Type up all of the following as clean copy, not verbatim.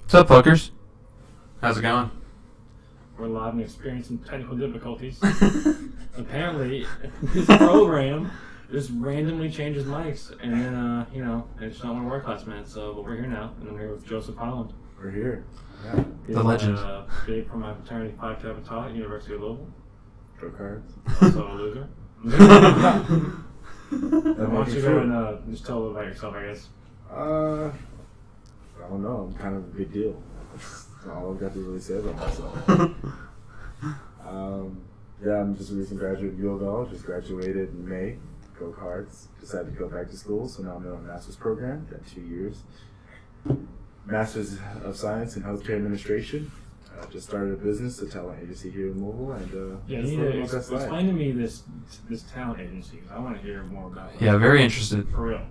What's up, fuckers? How's it going? We're live and experiencing technical difficulties. Apparently, this program just randomly changes mics, and then, it's not one of our classmates, but we're here now, and I'm here with Joseph Holland. We're here. Yeah. The legend. Big from my fraternity, Phi Kappa Tau at University of Louisville. Go Cards. Also a loser. Why don't you go and just tell a little about yourself, I guess. I don't know. I'm kind of a big deal. That's all I've got to really say about myself. I'm just a recent graduate of U of L. Just graduated in May. Go Cards. Decided to go back to school, so now I'm in a master's program. Got 2 years. Master's of Science in Healthcare Administration. Just started a business, a talent agency here in Louisville, and you need to explain to me this talent agency. I want to hear more about it. Yeah, very interested. For real.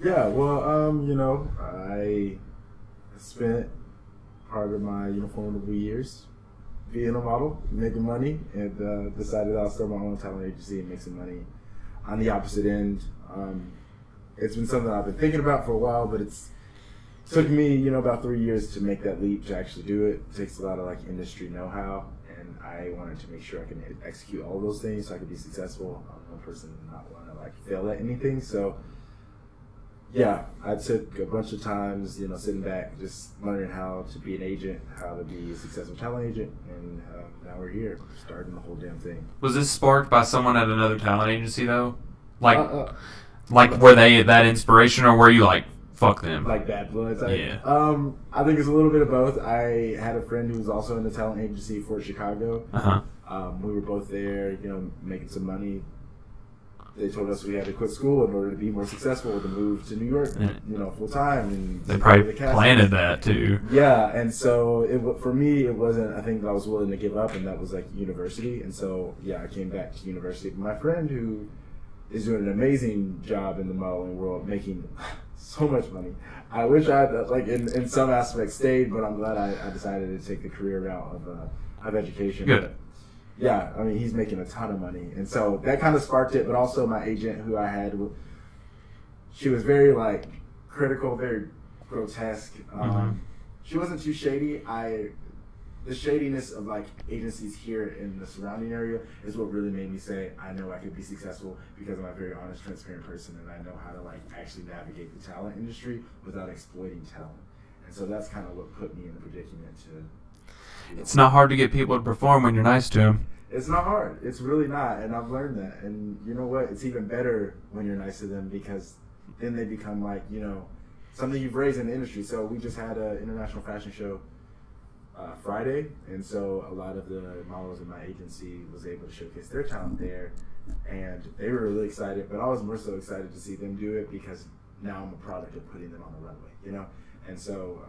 Yeah, well, I spent part of my uniformable years being a model, making money, and decided I'll start my own talent agency and make some money on the opposite end. It's been something I've been thinking about for a while, but it's took me, about 3 years to make that leap to actually do it. It takes a lot of industry know-how, and I wanted to make sure I can execute all those things so I could be successful. I'm one person to not want to fail at anything, so yeah, I took a bunch of times, sitting back, just learning how to be an agent, how to be a successful talent agent, and now we're here, starting the whole damn thing. Was this sparked by someone at another talent agency, though? Were they that inspiration, or were you fuck them? Like bad blood? Yeah. I think it's a little bit of both. I had a friend who was also in the talent agency for Chicago. Uh-huh. We were both there, making some money. They told us we had to quit school in order to be more successful, to move to New York, full time. And they probably planted that too. Yeah, and so for me, it wasn't a thing that I was willing to give up, and that was university. And so, I came back to university. But my friend, who is doing an amazing job in the modeling world, making so much money. I wish I had, in some aspects, stayed, but I'm glad I decided to take the career route of education. Good. But, yeah, he's making a ton of money. And so that kind of sparked it, but also my agent who I had, she was very, critical, very grotesque. She wasn't too shady. The shadiness of, agencies here in the surrounding area is what really made me say, I know I could be successful because I'm a very honest, transparent person, and I know how to, actually navigate the talent industry without exploiting talent. And so that's kind of what put me in the predicament to... It's not hard to get people to perform when you're nice to them. It's not hard. It's really not, and I've learned that. And you know what? It's even better when you're nice to them because then they become something you've raised in the industry. So we just had an international fashion show Friday, and so a lot of the models in my agency was able to showcase their talent there, and they were really excited. But I was more so excited to see them do it because now I'm a product of putting them on the runway, And so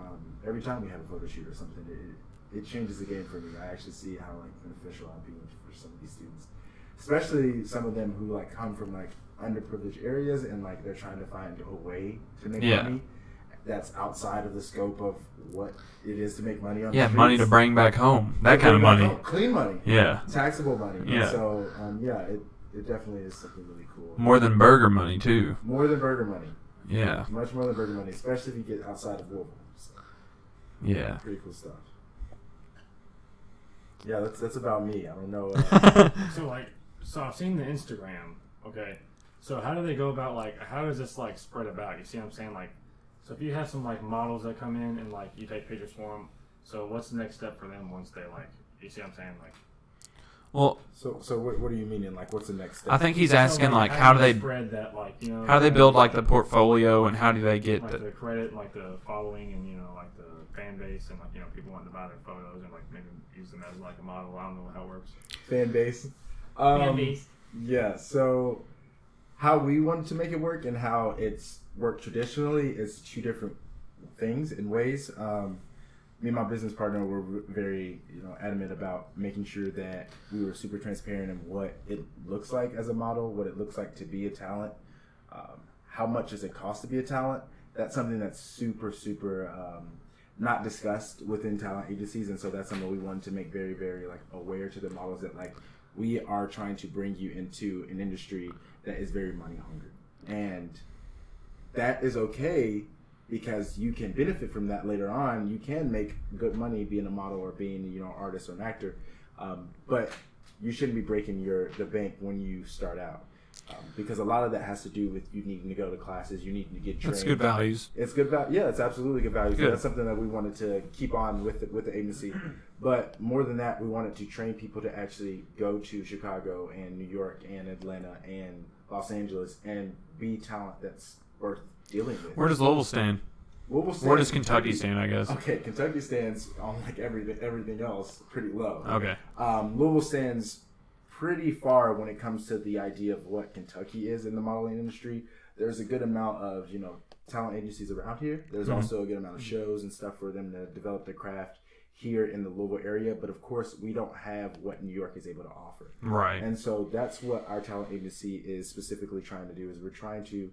every time we have a photo shoot or something, it changes the game for me. I actually see how beneficial I'll be for some of these students, especially some of them who come from underprivileged areas and they're trying to find a way to make money that's outside of the scope of what it is to make money on the streets. Money to bring back home. That kind of money. Clean money. Yeah. Taxable money. Yeah. And so it definitely is something really cool. More than burger money too. More than burger money. Yeah. Much more than burger money, especially if you get outside of Louisville. So, yeah. Pretty cool stuff. Yeah, that's about me. I don't know. So I've seen the Instagram. Okay. So how do they go about how does this spread about? You see what I'm saying? So if you have some models that come in and you take pictures for them. So what's the next step for them once they you see what I'm saying? Well. So what do you mean? And what's the next step? I think he's asking how do they spread that how do they build the portfolio and how do they get the credit the following and the fan base and people wanting to buy their photos and maybe use them as a model. I don't know how it works. Fan base. Fan base. Yeah. So how we wanted to make it work and how it's worked traditionally is two different things in ways. Me and my business partner were very adamant about making sure that we were super transparent in what it looks like as a model, what it looks like to be a talent, how much does it cost to be a talent. That's something that's super not discussed within talent agencies, and so that's something we wanted to make very, very like aware to the models that like we are trying to bring you into an industry that is very money hungry, and that is okay because you can benefit from that later on. You can make good money being a model or being an artist or an actor, but you shouldn't be breaking the bank when you start out. Because a lot of that has to do with you needing to go to classes, you need to get trained. That's good values. It's good yeah, it's absolutely good values. So that's something that we wanted to keep on with the agency. But more than that, we wanted to train people to actually go to Chicago and New York and Atlanta and Los Angeles and be talent that's worth dealing with. Where does Louisville stand? Where does Kentucky stand, I guess? Okay, Kentucky stands on like everything else pretty low. Okay. Louisville stands pretty far when it comes to the idea of what Kentucky is in the modeling industry. There's a good amount of, talent agencies around here. There's also a good amount of shows and stuff for them to develop their craft here in the Louisville area. But of course, we don't have what New York is able to offer. Right. And so that's what our talent agency is specifically trying to do, is we're trying to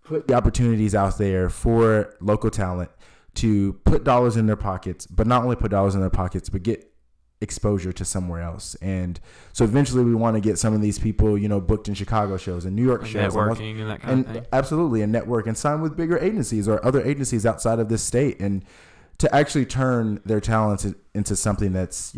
put the opportunities out there for local talent to put dollars in their pockets, but not only put dollars in their pockets, but get exposure to somewhere else. And so eventually we want to get some of these people, booked in Chicago shows and New York shows. Networking and that kind of thing. Absolutely, and network and sign with bigger agencies or other agencies outside of this state, and to actually turn their talents into something that's,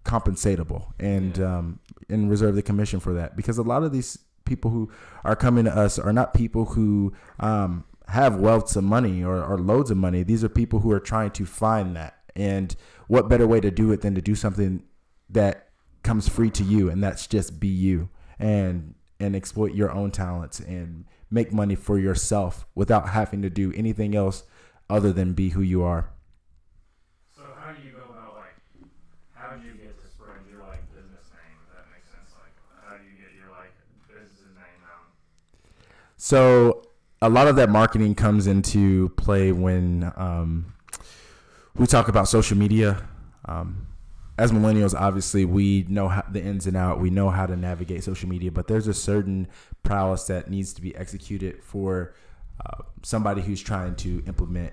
compensatable and reserve the commission for that. Because a lot of these people who are coming to us are not people who have wealths of money or loads of money. These are people who are trying to find that. And what better way to do it than to do something that comes free to you, and that's just be you and exploit your own talents and make money for yourself without having to do anything else other than be who you are. So how do you go about, how do you get to spread your, business name, if that makes sense? How do you get your, business name out? So a lot of that marketing comes into play when we talk about social media. As millennials, obviously, we know the ins and outs. We know how to navigate social media, but there's a certain prowess that needs to be executed for somebody who's trying to implement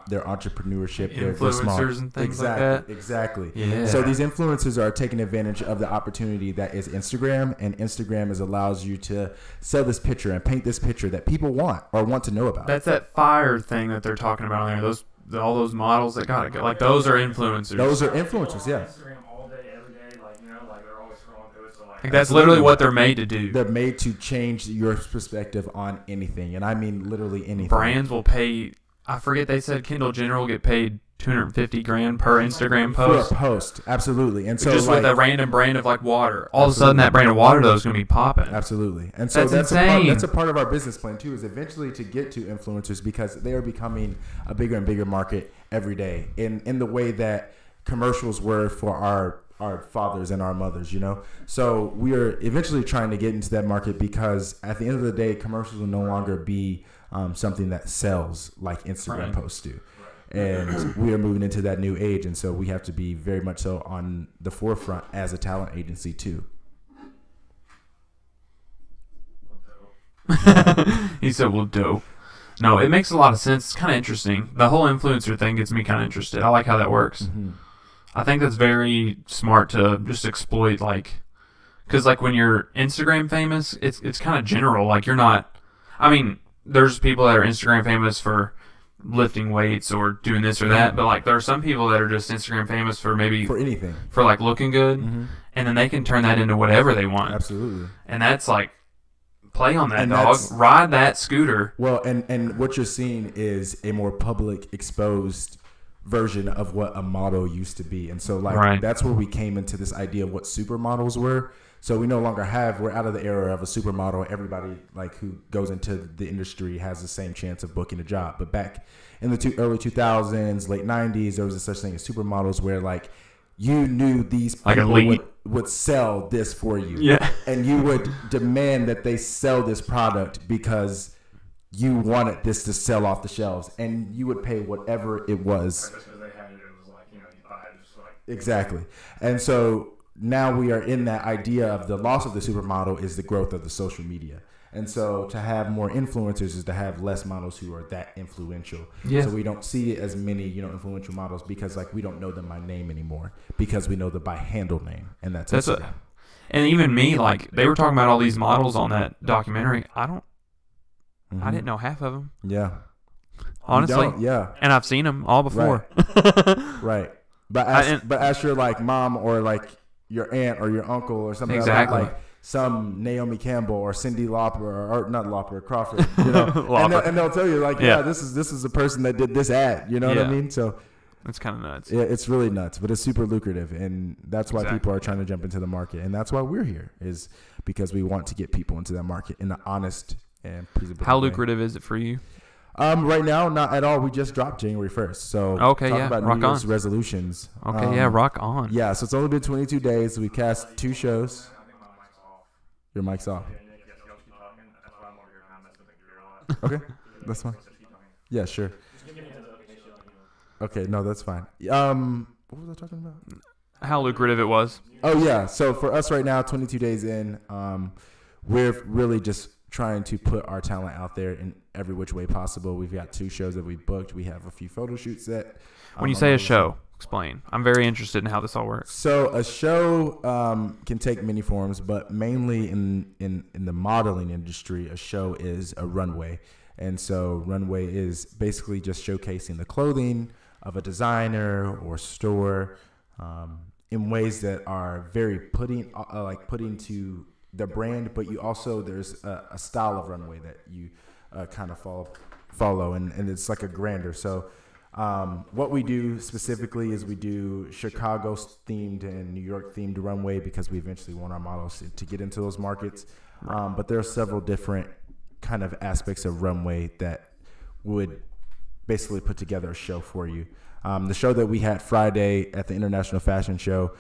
their entrepreneurship, influencers and things like that. Exactly. Yeah. So these influencers are taking advantage of the opportunity that is Instagram, and Instagram allows you to sell this picture and paint this picture that people want or want to know about. That's that fire thing that they're talking about on there. All those models that got it. Those are influencers. Those are influencers, yeah. Instagram all day, every day, they're always scrolling through it. So that's literally what they're made to do. They're made to change your perspective on anything, and I mean literally anything. Brands will pay. I forget, they said Kendall Jenner will get paid $250,000 per Instagram post. For a post, absolutely. And so just with a random brand of water, all of a sudden that brand of water though is going to be popping. Absolutely. And so that's a part of our business plan too, is eventually to get to influencers, because they are becoming a bigger and bigger market every day in the way that commercials were for our fathers and our mothers, So we are eventually trying to get into that market, because at the end of the day, commercials will no longer be something that sells like Instagram posts do. And we are moving into that new age, and so we have to be very much so on the forefront as a talent agency too. He said, well, dope. No, it makes a lot of sense. It's kind of interesting. The whole influencer thing gets me kind of interested. I like how that works. Mm-hmm. I think that's very smart to just exploit, because when you're Instagram famous, it's kind of general. You're not, there's people that are Instagram famous for lifting weights or doing this or that, but there are some people that are just Instagram famous for anything, for looking good, and then they can turn that into whatever they want. Absolutely. And that's play on that, dog. Ride that scooter. Well, and what you're seeing is a more public, exposed version of what a model used to be. And so that's where we came into this idea of what supermodels were. So we no longer we're out of the era of a supermodel. Everybody who goes into the industry has the same chance of booking a job. But back in the early 2000s, late 90s, there was a such thing as supermodels where you knew these people would sell this for you. Yeah. And you would demand that they sell this product because you wanted this to sell off the shelves, and you would pay whatever it was. Just because they had it, it was you buy it, just Exactly. And so now we are in that idea of the loss of the supermodel is the growth of the social media. And so to have more influencers is to have less models who are that influential. Yeah. So we don't see as many, influential models because like we don't know them by name anymore because we know them by handle name, and that's Instagram. And even me, like they were talking about all these models on that documentary. I didn't know half of them. Yeah. Honestly. Yeah. And I've seen them all before. Right. But ask your like mom or like your aunt or your uncle or something exactly. like some Naomi Campbell or Cyndi Lauper or not Lauper, Crawford, and they'll tell you like, this is the person that did this ad, you know what I mean? So it's kind of nuts. Yeah, it's really nuts, but it's super lucrative, and that's why people are trying to jump into the market, and that's why we're here, is because we want to get people into that market in an honest and presentable How way. lucrative is it for you? Right now, not at all. We just dropped January 1st. So talk about New New Year's resolutions. Okay, rock on. Yeah, so it's only been 22 days. We cast 2 shows. Your mic's off. Okay, that's fine. Yeah, sure. Okay, no, that's fine. What was I talking about? How lucrative it was. Oh, yeah. So for us right now, 22 days in, we're really just trying to put our talent out there in every which way possible. We've got 2 shows that we booked. We have a few photo shoots that. When you say a show, explain. I'm very interested in how this all works. So a show can take many forms, but mainly in the modeling industry, a show is a runway. And so runway is basically just showcasing the clothing of a designer or store in ways that are very putting to the brand, but you also there's a style of runway that you kind of follow, and it's like a grander. So what we do specifically is we do Chicago themed and New York themed runway because we eventually want our models to get into those markets. But there are several different kind of aspects of runway that would basically put together a show for you. The show that we had Friday at the International Fashion Show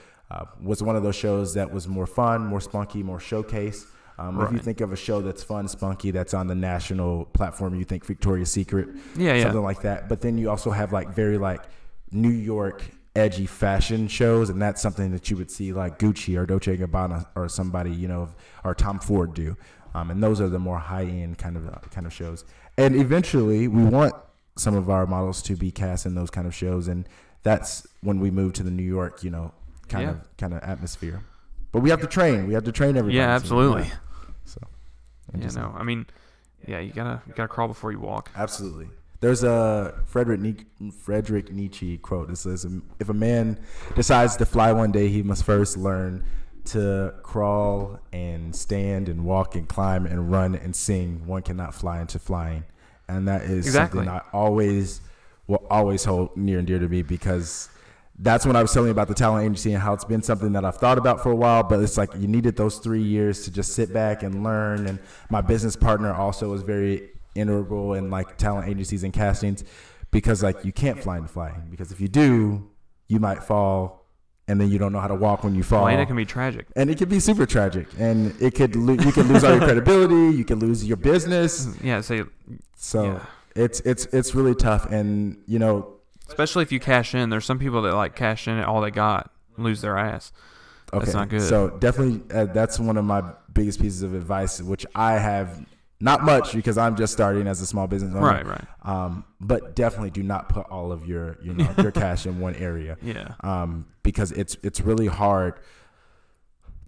was one of those shows that was more fun, more spunky, more showcase. If you think of a show that's fun, spunky, that's on the national platform, you think Victoria's Secret, something like that. But then you also have like very like New York edgy fashion shows, and that's something that you would see like Gucci or Dolce & Gabbana or somebody, or Tom Ford do. And those are the more high-end kind of shows. And eventually, we want some of our models to be cast in those kind of shows, and that's when we move to the New York, kind of atmosphere. But we have to train. We have to train everybody. Yeah, absolutely. So, you gotta crawl before you walk. Absolutely. There's a Friedrich Nietzsche quote that says, "If a man decides to fly one day, he must first learn to crawl and stand and walk and climb and run and sing. One cannot fly into flying." And that is something I will always hold near and dear to me, because that's when I was telling you about the talent agency and how it's been something that I've thought about for a while, but it's like you needed those 3 years to just sit back and learn. And my business partner also was very integral in like talent agencies and castings, because like you can't fly into flying, because if you do, you might fall, and then you don't know how to walk when you fall. And it can be tragic. And it can be super tragic, and you could lose all your credibility. You can lose your business. Yeah. It's really tough, and especially if you cash in. There's some people that like cash in all they got, lose their ass. Okay. That's not good. So definitely, that's one of my biggest pieces of advice, which I have not much because I'm just starting as a small business owner. Right. But definitely do not put all of your your cash in one area. Yeah. Because it's really hard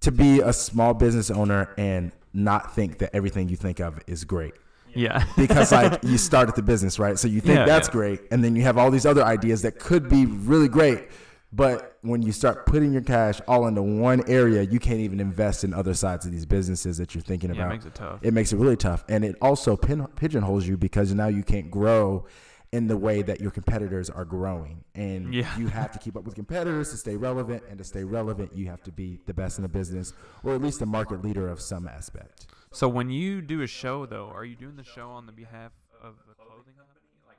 to be a small business owner and not think that everything you think of is great. Yeah. Because like you started the business, right? So you think that's great, and then you have all these other ideas that could be really great, but when you start putting your cash all into one area, you can't even invest in other sides of these businesses that you're thinking about. It makes it tough. It makes it really tough, and it also pigeonholes you, because now you can't grow in the way that your competitors are growing, and you have to keep up with competitors to stay relevant, and to stay relevant, you have to be the best in the business, or at least the market leader of some aspect. So when you do a show, though, are you doing the show on the behalf of the clothing company? Like,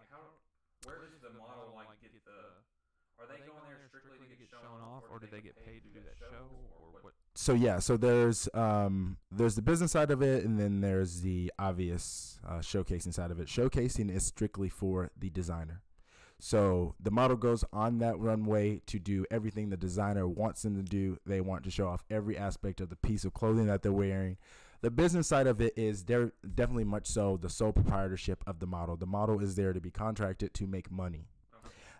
where does the model get the? Are they going there strictly to get shown off, or do they get paid to do that show, or what? So there's the business side of it, and then there's the obvious showcasing side of it. Showcasing is strictly for the designer. So the model goes on that runway to do everything the designer wants them to do. They want to show off every aspect of the piece of clothing that they're wearing. The business side of it is they're definitely much so the sole proprietorship of the model. The model is there to be contracted to make money.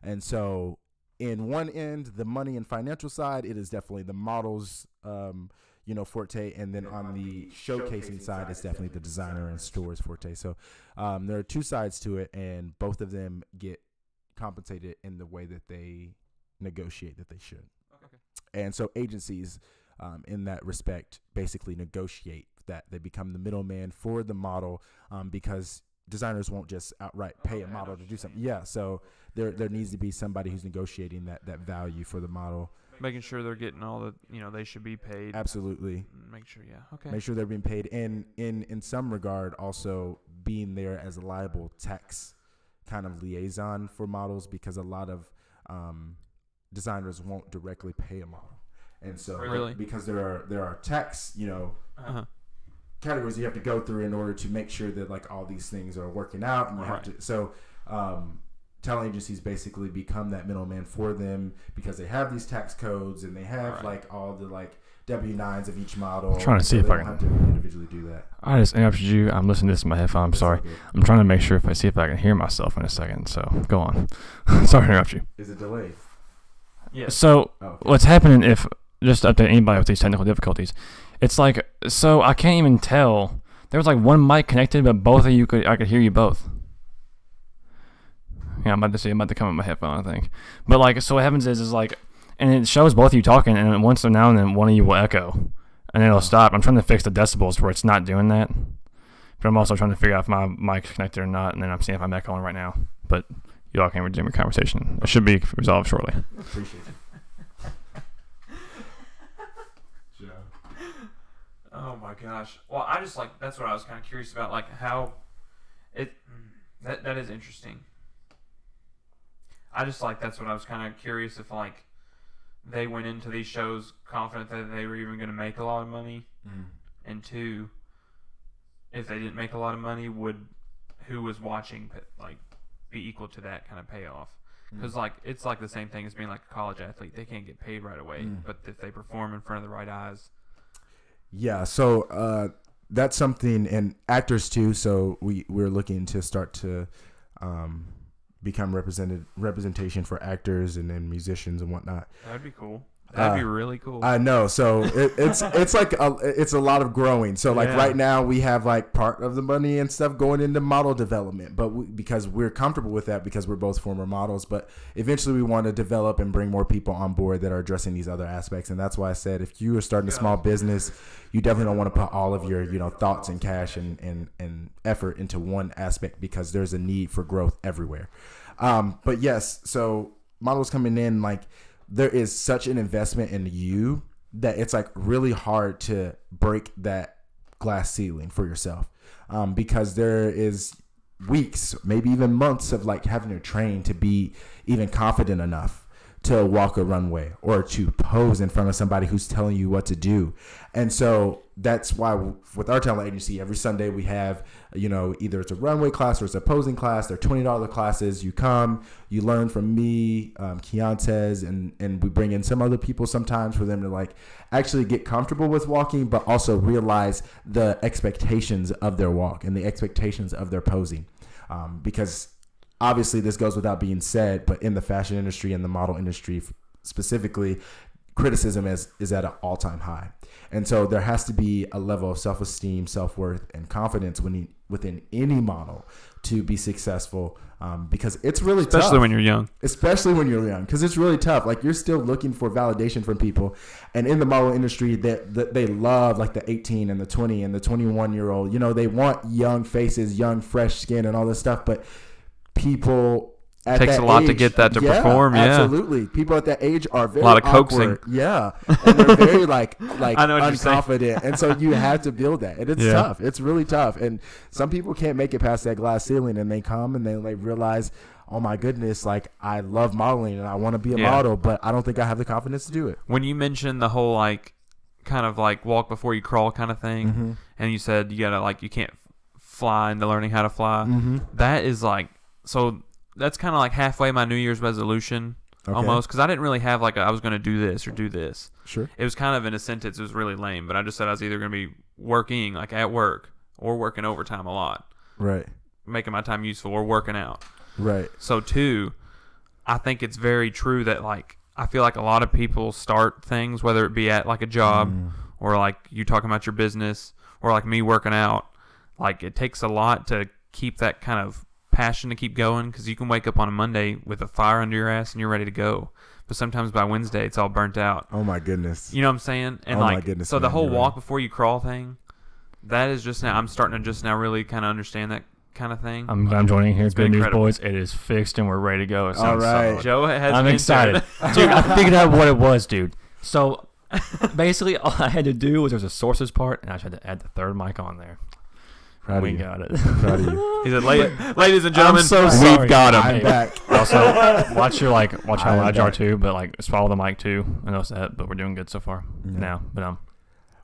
And so in one end, the money and financial side, it is definitely the model's, forte. And then on the showcasing side, it's definitely the designer and store's forte. So there are two sides to it, and both of them get compensated in the way that they negotiate that they should. Okay. And so agencies, in that respect, basically negotiate that. They become the middleman for the model, because designers won't just outright pay a model to do something. Yeah, so there needs to be somebody who's negotiating that value for the model. Making sure they're getting all the, they should be paid. Absolutely. Make sure, yeah. Okay. Make sure they're being paid. And in some regard, also being there as a liable tax kind of liaison for models, because a lot of designers won't directly pay a model. And so really? Because there are tax, categories you have to go through in order to make sure that like all these things are working out, and you have to. So talent agencies basically become that middleman for them, because they have these tax codes and they have like all the like W-9s of each model. I'm trying to see if I can have to individually do that. I just interrupted you. I'm listening to this in my headphones. I'm sorry. I'm trying to make sure see if I can hear myself in a second. So go on. Sorry to interrupt you. Is it delayed? Yeah. So what's happening, if just update anybody with these technical difficulties, it's like, so I can't even tell. There was like one mic connected, but both of you I could hear you both. Yeah, I'm about to come in my headphone, I think. But like, so what happens is like, and it shows both of you talking, and then once now and then one of you will echo, and then it'll stop. I'm trying to fix the decibels where it's not doing that, but I'm also trying to figure out if my mic's connected or not, and then I'm seeing if I'm echoing right now. But y'all can resume your conversation. It should be resolved shortly. Appreciate it. Oh my gosh. Well, I just that's what I was kind of curious about, like how that is interesting. I just that's what I was kind of curious if like they went into these shows confident that they were even going to make a lot of money, and two, if they didn't make a lot of money, would who was watching be equal to that kind of payoff? Because it's the same thing as being like a college athlete. They can't get paid right away, but if they perform in front of the right eyes. Yeah, so that's something, and actors too. So we're looking to start to become representation for actors and then musicians and whatnot. That'd be cool. That'd be really cool. I know. So it's like it's a lot of growing. So right now we have like part of the money and stuff going into model development, but because we're comfortable with that, because we're both former models. But eventually we want to develop and bring more people on board that are addressing these other aspects. And that's why I said, if you are starting a small business, you definitely don't want to put all of your thoughts and cash and effort into one aspect, because there's a need for growth everywhere. But yes, so models coming in, like, there is such an investment in you that it's like really hard to break that glass ceiling for yourself, because there is weeks, maybe even months of like having to train to be even confident enough to walk a runway or to pose in front of somebody who's telling you what to do. And so that's why with our talent agency, every Sunday we have, either it's a runway class or it's a posing class. They're $20 classes. You come, you learn from me, Keontes, and we bring in some other people sometimes for them to like actually get comfortable with walking, but also realize the expectations of their walk and the expectations of their posing. Because obviously this goes without being said, but in the fashion industry and the model industry specifically, criticism is at an all-time high. And so there has to be a level of self-esteem, self-worth, and confidence within any model to be successful, because it's really tough. Especially when you're young. Especially when you're young, because it's really tough. Like, you're still looking for validation from people. And in the model industry, they love like the 18 and the 20 and the 21-year-old. They want young faces, young, fresh skin, and all this stuff. But people at takes that a lot age, to get that to perform. Yeah, absolutely. People at that age are very a lot of awkward. coaxing. Yeah, and they're very like I know what unconfident, and so you have to build that, and it's tough. It's really tough, and some people can't make it past that glass ceiling, and they come and they like realize, oh my goodness, like, I love modeling and I want to be a model, but I don't think I have the confidence to do it. When you mentioned the whole like kind of like walk before you crawl kind of thing, and you said you gotta like you can't fly into learning how to fly, that is like so. That's kind of like halfway my New Year's resolution, almost, because I didn't really have like I was going to do this or do this. Sure. It was kind of in a sentence. It was really lame, but I just said I was either going to be working, like at work, or working overtime a lot, Right. making my time useful, or working out. Right. So 2, I think it's very true that like I feel like a lot of people start things, whether it be at like a job or like you talking about your business or like me working out. Like it takes a lot to keep that kind of passion to keep going, because you can wake up on a Monday with a fire under your ass and you're ready to go. But sometimes by Wednesday it's all burnt out. Oh my goodness. You know what I'm saying? And Oh my like, goodness, so the man, whole you're walk right. before you crawl thing, that is just now, I'm starting to just now really kind of understand that kind of thing. I'm joining here. been Good news, incredible. boys. It is fixed and we're ready to go. It All sounds right. solid. Joe has I'm been excited. there. Dude, I figured out what it was, dude. So basically all I had to do was there was a sources part, and I just had to add the third mic on there. Proud of We you. got it. Proud of you. He said, ladies and gentlemen, I'm so sorry. we've got him. I'm back. Also, watch how I'm loud you are back. too, but like swallow the mic too. I know that, but we're doing good so far now. But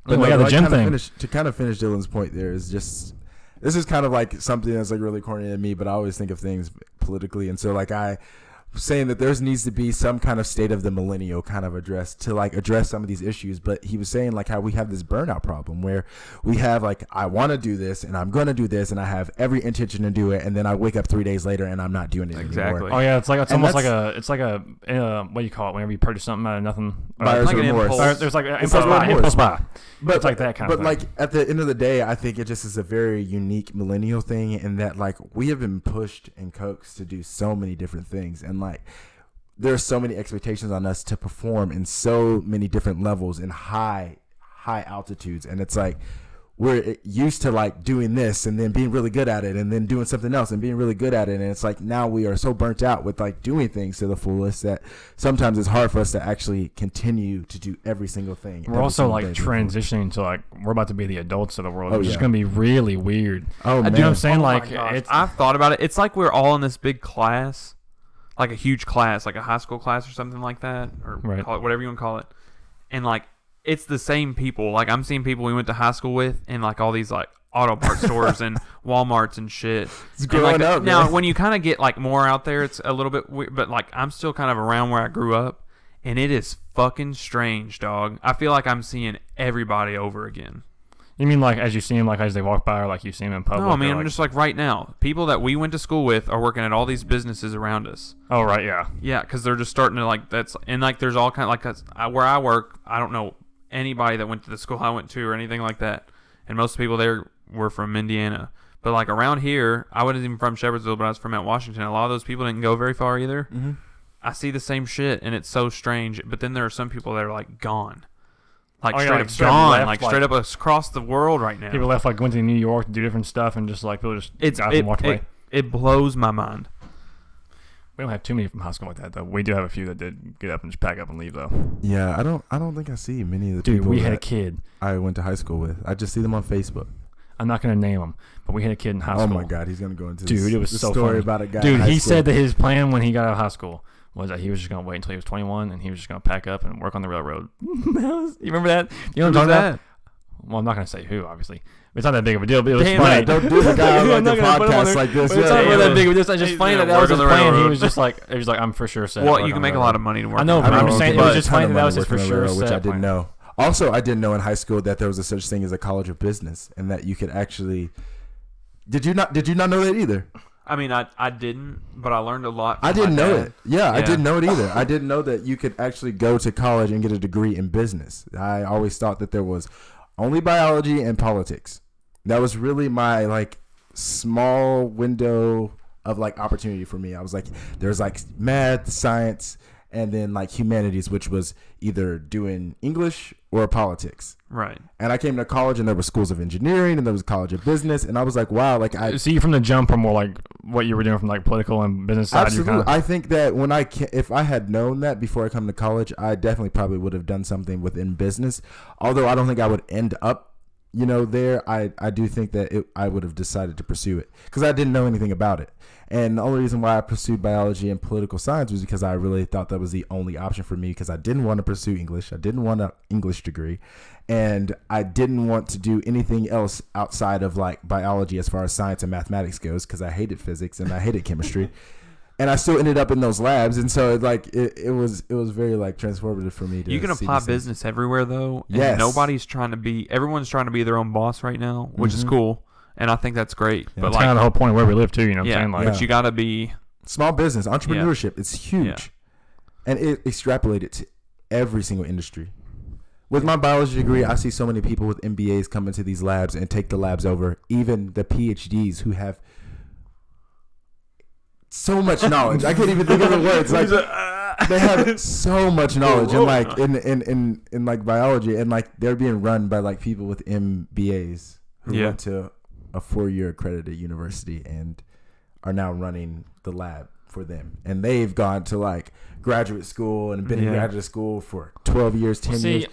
But anyway, no, yeah, the like, gym kinda thing. to kind of finish Dylan's point there is just, this is kind of like something that's like really corny to me, but I always think of things politically. And so like I was saying that there needs to be some kind of state of the millennial kind of address to like address some of these issues. But he was saying like how we have this burnout problem where we have like, I want to do this and I'm going to do this and I have every intention to do it. And then I wake up 3 days later and I'm not doing it Exactly. anymore. Oh yeah, it's And almost like that's- what do you call it? Whenever you purchase something out of nothing, Buyer's like an remorse. impulse. There's like an It's impulse like buy. remorse. Impulse buy. But It's like that kind of But thing. like at the end of the day, I think it just is a very unique millennial thing in that like we have been pushed and coaxed to do so many different things, and like there's so many expectations on us to perform in so many different levels in high altitudes, and it's like we're used to like doing this and then being really good at it and then doing something else and being really good at it, and it's like now we are so burnt out with like doing things to the fullest that sometimes it's hard for us to actually continue to do every single thing. We're every also single like day. transitioning to like we're about to be the adults of the world, Oh, which is yeah. gonna be really weird. Oh man, You know what I'm saying? Oh my Like gosh. it's I've thought about it. It's like we're all in this big class, like a huge class, like a high school class or something like that, or Right. call it whatever you want to call it. And like it's the same people. Like I'm seeing people we went to high school with in like all these like auto parts stores and Walmarts and shit. It's And, growing up, now man. when you kind of get like more out there, it's a little bit weird. But like I'm still kind of around where I grew up, and it is fucking strange, dog. I feel like I'm seeing everybody over again. you mean like as you see them, like as they walk by, or like you see them in public. No, I or, mean, I'm like, just like right now, people that we went to school with are working at all these businesses around us. oh right, yeah. Yeah, because they're just starting to like that's and like there's all kind of like where I work. I don't know anybody that went to the school I went to or anything like that, and most people there were from Indiana. But like around here, I wasn't even from Shepherdsville, but I was from Mount Washington. A lot of those people didn't go very far either. Mm-hmm. I see the same shit, and it's so strange. But then there are some people that are like gone, like Oh, yeah, straight like up straight gone, left, like like- straight up across the world right now. People left like went to New York to do different stuff, and just like people just got up and walked away. It blows my mind. We don't have too many from high school like that though. We do have a few that did get up and just pack up and leave though. Yeah, I don't think I see many of the Dude, people we had a that kid. I went to high school with. I just see them on Facebook. I'm not gonna name him, but we had a kid in high Oh school. my God, he's gonna go into Dude, this, it was this so story funny. about a guy. Dude, in high he school. said that his plan when he got out of high school was that he was just gonna wait until he was 21 and he was just gonna pack up and work on the railroad. You remember that? You know what I'm Who's talking that? about? Well, I'm not gonna say who, obviously. It's not that big of a deal, but it was Damn, funny. Yeah, don't do the guy on I'm like not the gonna put him on podcast there, like this. but it's not Yeah, really yeah. that big of a deal. It's just He's funny gonna that was work his on the plan. He railroad. was just like, I'm for sure set. Well, you can make a lot of money to work. I know, on but the I'm railroad, just saying it but- was just ton of funny that money was his working for on the sure railroad, which set I didn't plan. know. Also, I didn't know in high school that there was a such thing as a college of business, and that you could actually. Did you not know that either? I mean, I didn't, but I learned a lot. I from didn't my know dad. it. Yeah, I Yeah. didn't know it either. I didn't know that you could actually go to college and get a degree in business. I always thought that there was only biology and politics. That was really my like small window of like opportunity for me. I was like, there's like math, science, and then like humanities, which was either doing English or politics. Right. And I came to college and there were schools of engineering and there was college of business, and I was like, wow, like I See, from the jump from more like what you were doing from like political and business side, you absolutely. kind of I think that when if I had known that before I come to college, I definitely probably would have done something within business. Although I don't think I would end up, there. I do think that I would have decided to pursue it because I didn't know anything about it. And the only reason why I pursued biology and political science was because I really thought that was the only option for me, because I didn't want to pursue English. I didn't want an English degree. And I didn't want to do anything else outside of like biology as far as science and mathematics goes, because I hated physics and I hated chemistry. and I still ended up in those labs, and so it was very like transformative for me. You can apply business everywhere though. And Yes. everyone's trying to be their own boss right now, which is cool, and I think that's great. Yeah. But That's kind of the whole point of where we live too. You know what yeah, I'm saying? Like, but you got to be. small business entrepreneurship. It's huge, and it extrapolated to every single industry. With my biology degree, I see so many people with MBAs come into these labs and take the labs over, even the PhDs who have so much knowledge. I can't even think of the words. Like they have so much knowledge in like in like biology, and like they're being run by like people with MBAs who went to a 4-year accredited university and are now running the lab for them. And they've gone to like graduate school and been in graduate school for 12 years, 10 years.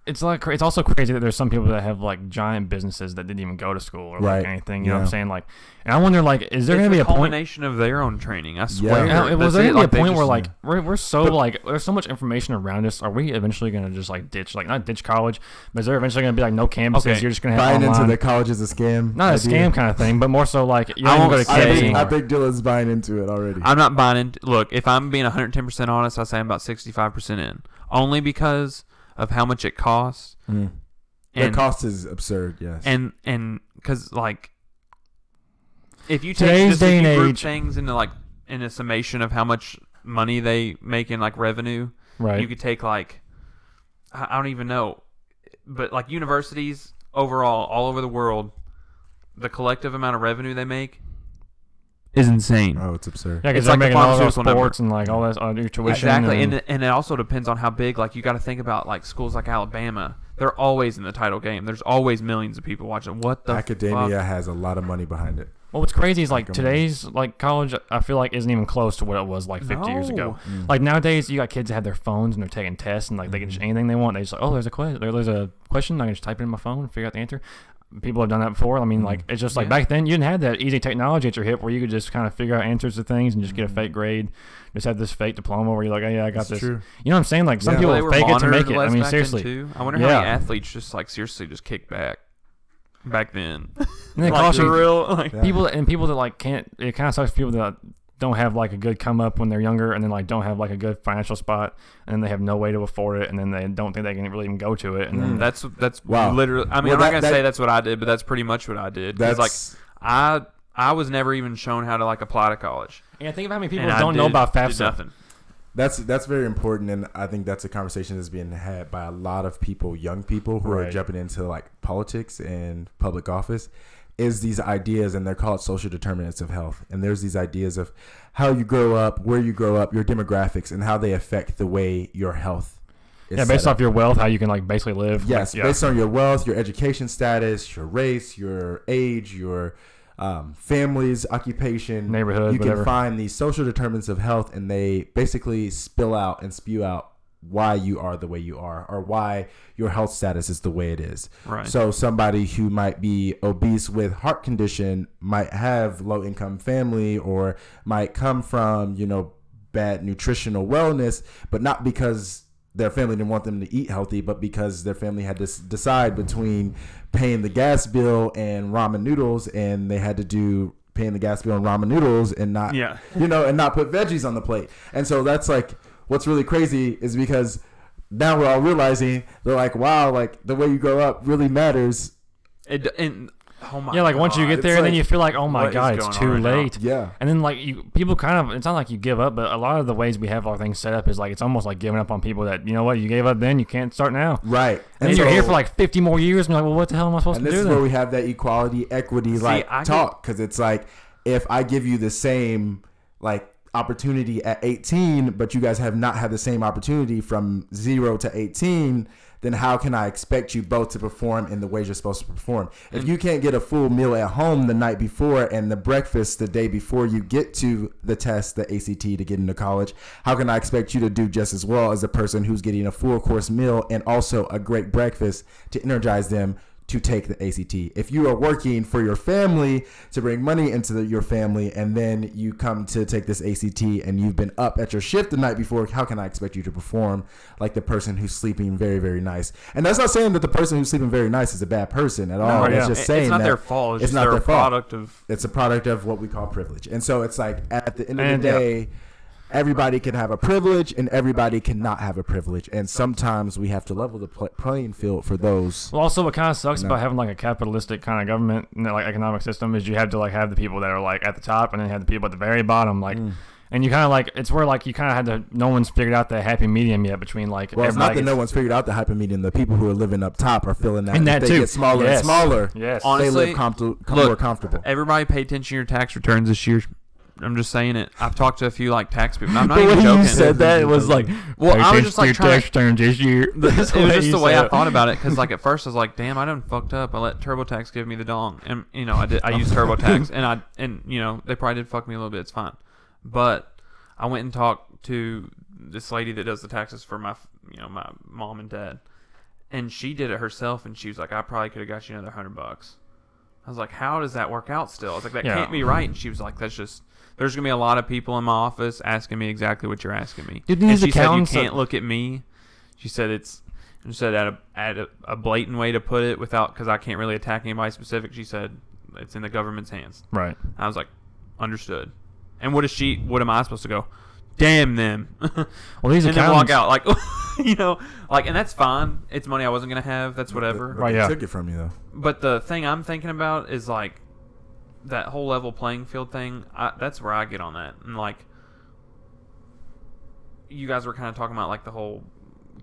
It's also crazy that there's some people that have like giant businesses that didn't even go to school or like anything. You know what I'm saying? Like, and I wonder, like, is there going to be a culmination of their own training? I swear. Yeah. Was there going to be a point where like we're so like there's so much information around us? Are we eventually going to just like not ditch college? But is there eventually going to be like no campuses? Okay. You're just going to have buying online? into the college is a scam. Not a scam kind of thing, but more so like you don't even go to campus anymore. I think Dylan's buying into it already. I'm not buying into. Look, if I'm being 110% honest, I say I'm about 65% in, only because of how much it costs. The cost is absurd, yes. And because like if you Today's day and group age things into like in a summation of how much money they make in like revenue, right? You could take like I don't even know, but like universities overall all over the world, the collective amount of revenue they make is insane. Oh, it's absurd. Yeah, because it's they're like making all those pharmaceutical sports and like all that your tuition. Exactly, and it also depends on how big. Like you got to think about like schools like Alabama. They're always in the title game. There's always millions of people watching. What the academia fuck? has a lot of money behind it. Well, what's crazy is like today's like college, I feel like isn't even close to what it was like 50 years ago. Like nowadays, you got kids that have their phones and they're taking tests and like they can just anything they want. They just like, oh, there's a question. There's a question. I can just type it in my phone and figure out the answer. People have done that before. I mean, like it's just like back then you didn't have that easy technology at your hip where you could just kind of figure out answers to things and just get a fake grade. Just have this fake diploma where you're like, oh yeah, I got this. True. You know what I'm saying? Like some people fake it to make it. I mean, seriously. Too. I wonder how many athletes just like seriously just kick back then. And they like cost you real like people that like can't. It kind of sucks for people that don't have like a good come up when they're younger, and then like don't have like a good financial spot, and then they have no way to afford it, and then they don't think they can really even go to it. And then that's wow. Literally. I mean, I'm not gonna say that's what I did, but that's pretty much what I did. Because like I was never even shown how to like apply to college. Yeah, think of how many people don't know about FAFSA. Nothing. That's very important, and I think that's a conversation that's being had by a lot of people, young people who are jumping into like politics and public office. Is these ideas, and they're called social determinants of health. And there's these ideas of how you grow up, where you grow up, your demographics, and how they affect the way your health is based off your wealth, how you can like basically live. Yes, based on your wealth, your education status, your race, your age, your family's occupation, neighborhood, you whatever. can find these social determinants of health, and they basically spill out and spew out why you are the way you are, or why your health status is the way it is. Right. So somebody who might be obese with heart condition might have low income family, or might come from, bad nutritional wellness, but not because their family didn't want them to eat healthy, but because their family had to decide between paying the gas bill and ramen noodles, and they had to do paying the gas bill and ramen noodles and not, and not put veggies on the plate. And so that's like, what's really crazy is because now we're all realizing they're like, wow, like the way you grow up really matters. Oh my like once you get there, and then you feel like, oh my God, it's too late. Yeah. And then like people kind of, it's not like you give up, but a lot of the ways we have our things set up is like, it's almost like giving up on people that, you know what, you gave up then, you can't start now. Right. And then you're here for like 50 more years, and you're like, well, what the hell am I supposed to do? And this is then? where we have that equality, equity, talk, because it's like, if I give you the same like opportunity at 18, but you guys have not had the same opportunity from 0 to 18, then how can I expect you both to perform in the ways you're supposed to perform? If you can't get a full meal at home the night before and the breakfast the day before you get to the test, the ACT, to get into college, how can I expect you to do just as well as a person who's getting a full course meal and also a great breakfast to energize them to take the ACT. If you are working for your family to bring money into your family, and then you come to take this ACT and you've been up at your shift the night before, how can I expect you to perform like the person who's sleeping very, very nice? And that's not saying that the person who's sleeping very nice is a bad person at all. It's just saying it's not that their fault. It's just not their product of. It's a product of what we call privilege. And so it's like at the end of the day, everybody can have a privilege and everybody cannot have a privilege, and sometimes we have to level the playing field for those. Well, also what kind of sucks about having like a capitalistic kind of government, like economic system, is you have to like have the people that are like at the top and then have the people at the very bottom, like. And you kind of like, it's where like you kind of had to, no one's figured out the happy medium yet between like. Well, it's not that no one's figured out the happy medium. The people who are living up top are feeling that. And that they too. Get smaller and smaller. Yes. Honestly, they live more comfortable. Everybody pay attention to your tax returns this year. I'm just saying it. I've talked to a few like tax people. I'm not even joking. You said that it was like, well, I was just like trying tax returns this year. It was just the way I thought about it, because like at first I was like, damn, I done fucked up. I let TurboTax give me the dong, and you know I used TurboTax, and you know they probably did fuck me a little bit. It's fine, but I went and talked to this lady that does the taxes for my my mom and dad, and she did it herself, and she was like, I probably could have got you another $100. I was like, how does that work out still? I was like, that can't be right. And she was like, that's just. There's going to be a lot of people in my office asking me exactly what you're asking me. Dude, and she said, you can't look at me. She said at a blatant way to put it without, because I can't really attack anybody specific. She said, it's in the government's hands. Right. I was like, understood. And what am I supposed to go? Damn them. Well, these and accountants. then walk out like, like, and that's fine. It's money I wasn't going to have. That's whatever. But they took it from you though. But the thing I'm thinking about is like, that whole level playing field thing, that's where I get on that. And like, you guys were kind of talking about like the whole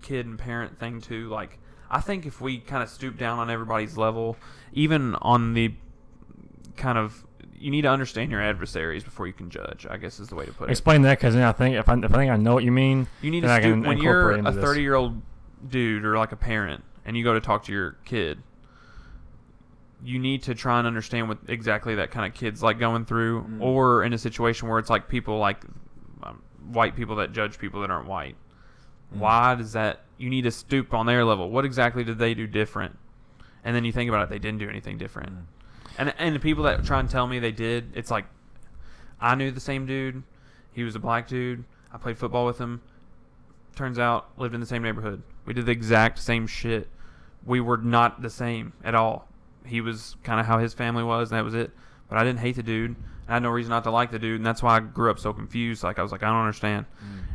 kid and parent thing too. Like, I think if we kind of stoop down on everybody's level, even on the kind of, you need to understand your adversaries before you can judge, I guess is the way to put it. Explain that, because then I think if I think I know what you mean, you need to stoop, when you're a 30-year-old dude or like a parent and you go to talk to your kid, you need to try and understand what exactly that kind of kid's like going through, or in a situation where it's like people like white people that judge people that aren't white. Why does that? You need to stoop on their level. What exactly did they do different? And then you think about it, they didn't do anything different. And the people that try and tell me they did, it's like, I knew the same dude. He was a black dude. I played football with him. Turns out, lived in the same neighborhood. We did the exact same shit. We were not the same at all. He was kind of how his family was, and that was it. But I didn't hate the dude. I had no reason not to like the dude, and that's why I grew up so confused. Like, I was like, I don't understand.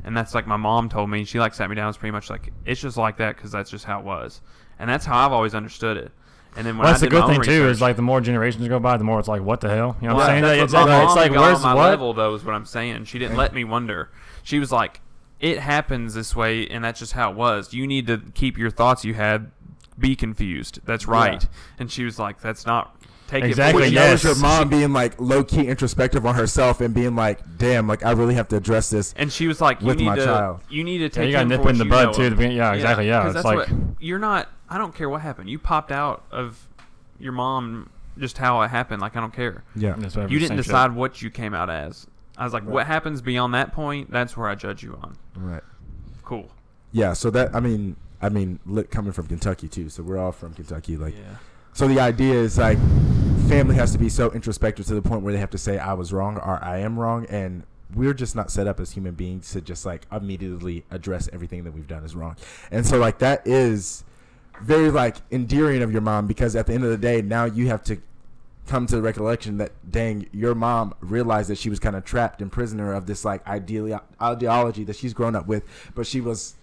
And that's like my mom told me. She like sat me down. It's pretty much like, it's just like that because that's just how it was. And that's how I've always understood it. And then when that's I the did good thing research, too, is like the more generations go by, the more it's like, what the hell? You know what I'm saying? That's It's what my mom like, got where's on my what? level, though, is what I'm saying. She didn't let me wonder. She was like, it happens this way, and that's just how it was. You need to keep your thoughts you had, be confused. That's right. Yeah. And she was like, that's not. Take exactly. it. That was your mom being like low key introspective on herself and being like, "Damn, like I really have to address this." And she was like, with my child. You need to take. You got to nip in the bud too. Yeah, exactly. Yeah, it's that's like what, you're not. I don't care what happened. You popped out of your mom. Just how it happened. Like, I don't care. Yeah. You didn't decide what you came out as. I was like, what happens beyond that point? That's where I judge you on. Right. Cool. Yeah. So that I mean, coming from Kentucky too. So we're all from Kentucky. Like. Yeah. So the idea is like family has to be so introspective to the point where they have to say I was wrong or I am wrong, and we're just not set up as human beings to just like immediately address everything that we've done is wrong. And so like that is very like endearing of your mom, because at the end of the day now you have to come to the recollection that dang, your mom realized that she was kind of trapped and prisoner of this like ideology that she's grown up with, but she was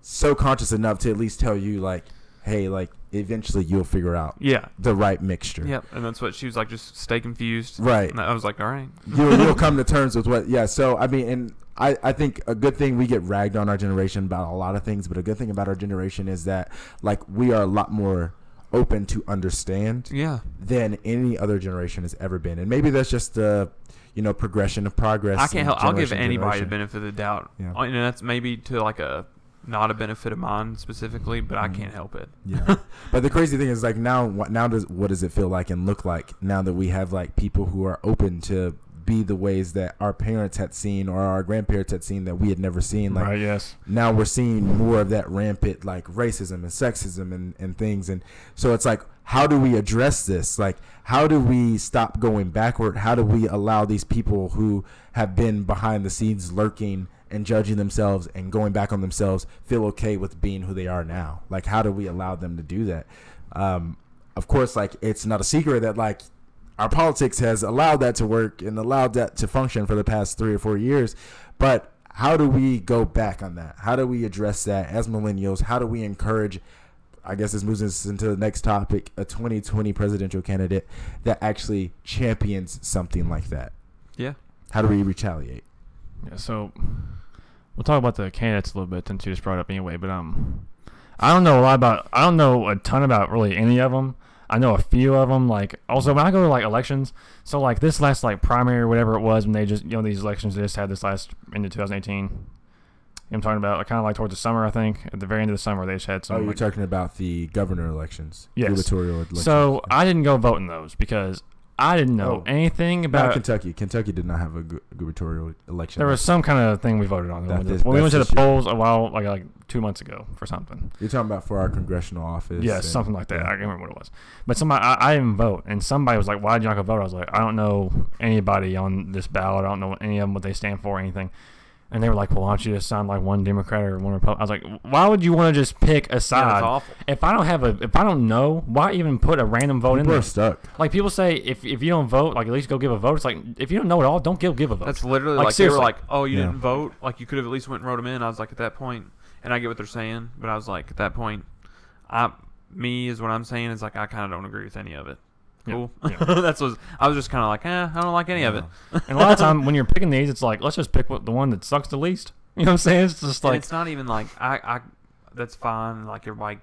so conscious enough to at least tell you like, hey, like eventually you'll figure out the right mixture. Yep. And that's what she was like, just stay confused. Right. And I was like, all right. You'll come to terms with what, so I mean, and I think a good thing, we get ragged on our generation about a lot of things, but a good thing about our generation is that like we are a lot more open to understand than any other generation has ever been. And maybe that's just the progression of progress. I can't help. I'll give anybody the benefit of the doubt. Yeah. That's maybe to like not a benefit of mine specifically, but I can't help it. Yeah. But the crazy thing is like what does it feel like and look like now that we have like people who are open to be the ways that our parents had seen or our grandparents had seen that we had never seen. Like, right, yes. Now we're seeing more of that rampant like racism and sexism and things. And so it's like, how do we address this? Like, how do we stop going backward? How do we allow these people who have been behind the scenes lurking and judging themselves and going back on themselves feel okay with being who they are now? Like, how do we allow them to do that? Of course, like, it's not a secret that, like, our politics has allowed that to work and allowed that to function for the past 3 or 4 years. But how do we go back on that? How do we address that as millennials? How do we encourage, I guess this moves us into the next topic, a 2020 presidential candidate that actually champions something like that? Yeah. How do we retaliate? Yeah, so we'll talk about the candidates a little bit since you just brought it up anyway. But I don't know a ton about really any of them. I know a few of them. Like, also when I go to like elections, so like this last like primary or whatever it was when they just, these elections they just had this last into 2018. You know what I'm talking about? Like, kind of like towards the summer, I think. At the very end of the summer, they just had some. Oh, you're talking about the governor elections, yes, gubernatorial elections. So I didn't go vote in those because I didn't know anything about Kentucky. Kentucky did not have a gubernatorial election. There was some kind of thing we voted on. When we went to the polls a while, like 2 months ago for something. You're talking about for our congressional office? Yeah, something like that. I can't remember what it was. But somebody, I didn't vote, and somebody was like, "Why did you not go vote?" I was like, "I don't know anybody on this ballot. I don't know any of them, what they stand for, or anything." And they were like, "Well, why don't you just sound like one Democrat or one Republican?" I was like, "Why would you want to just pick a side? Yeah, that's awful. If I don't know, why even put a random vote in there?" People are stuck. Like, people say, if you don't vote, like, at least go give a vote. It's like, if you don't know it all, don't give a vote. That's literally like they were like, "Oh, you didn't vote? Like, you could have at least went and wrote them in." I was like, at that point, and I get what they're saying, but I was like, at that point, me is what I'm saying is like, I kind of don't agree with any of it. Cool. Yeah. I was just kind of like, I don't like any of it. And a lot of time when you're picking these, it's like, let's just pick the one that sucks the least. You know what I'm saying? It's just like, and it's not even like I that's fine. Like, everybody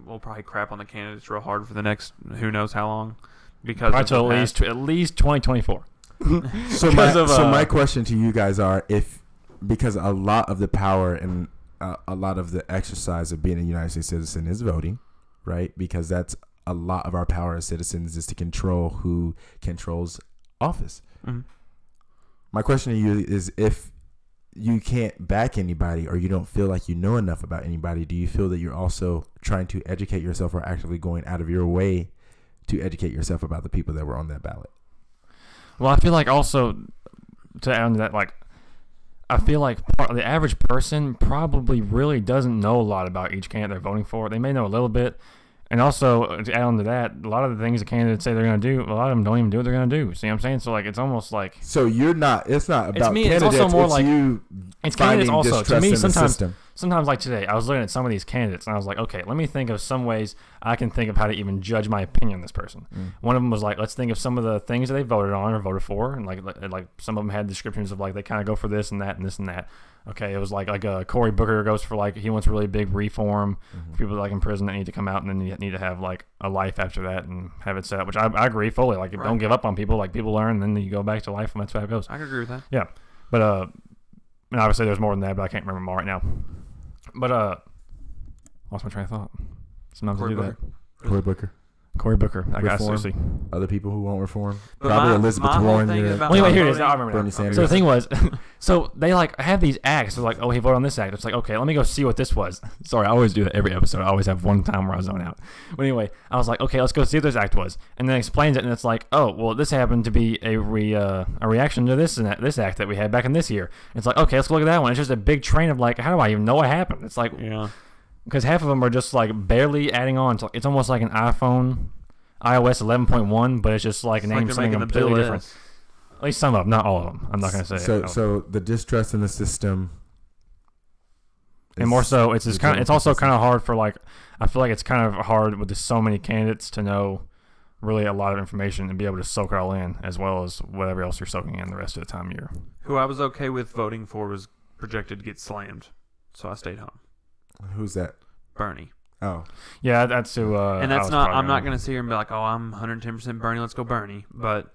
will probably crap on the candidates real hard for the next who knows how long, because probably at least 2024. So my question to you guys are, because a lot of the power and a lot of the exercise of being a United States citizen is voting, right? Because that's a lot of our power as citizens is to control who controls office. Mm-hmm. My question to you is, if you can't back anybody or you don't feel like you know enough about anybody, do you feel that you're also trying to educate yourself or actively going out of your way to educate yourself about the people that were on that ballot? Well, I feel like also, to add on to that, like, I feel like the average person probably really doesn't know a lot about each candidate they're voting for. They may know a little bit. And also, to add on to that, a lot of the things the candidates say they're going to do, a lot of them don't even do what they're going to do. See what I'm saying? So, like, it's almost like... So it's not about candidates, it's also more like, you it's candidates also. To me, sometimes, like today, I was looking at some of these candidates, and I was like, okay, let me think of some ways I can think of how to even judge my opinion on this person. One of them was like, let's think of some of the things that they voted on or voted for, and like some of them had descriptions of like they kind of go for this and that and this and that. Okay, it was like Cory Booker goes for like he wants really big reform for people like in prison that need to come out and then you need to have like a life after that and have it set up, which I agree fully. Like, don't give up on people. Like, people learn and then you go back to life and that's how it goes. I can agree with that. Yeah, but and obviously there's more than that, but I can't remember them all right now. But lost my train of thought. Sometimes I do that. Cory Booker. I got seriously. Other people who won't reform. But probably Elizabeth Warren. Anyway, here it is. I remember Bernie now. Sanders. So the thing was, so they like have these acts. They're like, oh, he voted on this act. It's like, okay, let me go see what this was. Sorry, I always do that every episode. I always have one time where I zone out. But anyway, I was like, okay, let's go see what this act was. And then explains it, and it's like, oh, well, this happened to be a reaction to this and this act that we had back in this year. And it's like, okay, let's look at that one. It's just a big train of like, how do I even know what happened? It's like, yeah, because half of them are just like barely adding on. So it's almost like an iPhone. iOS 11.1, but it's just like named something completely different. At least some of them, not all of them. I'm not going to say. So the distrust in the system, and more so, it's also kind of hard for like. I feel like it's kind of hard with so many candidates to know really a lot of information and be able to soak it all in, as well as whatever else you're soaking in the rest of the time you're. Who I was okay with voting for was projected to get slammed, so I stayed home. Who's that? Bernie. Oh, yeah, that's who. And that's not. I'm not going to sit here and be like, "Oh, I'm 110% Bernie. Let's go Bernie." But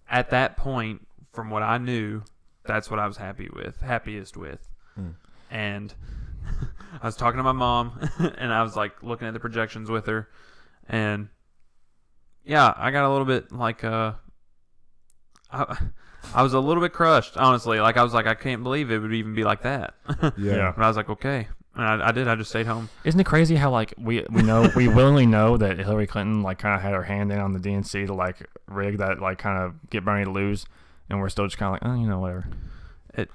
at that point, from what I knew, that's what I was happiest with. And I was talking to my mom, and I was like looking at the projections with her, and yeah, I got a little bit like I was a little bit crushed, honestly. Like, I was like, I can't believe it would even be like that. Yeah. But I was like, okay. And I did. I just stayed home. Isn't it crazy how like we know we willingly know that Hillary Clinton like kind of had her hand in on the DNC to like rig that, like kind of get Bernie to lose, and we're still just kind of like, oh, you know, whatever.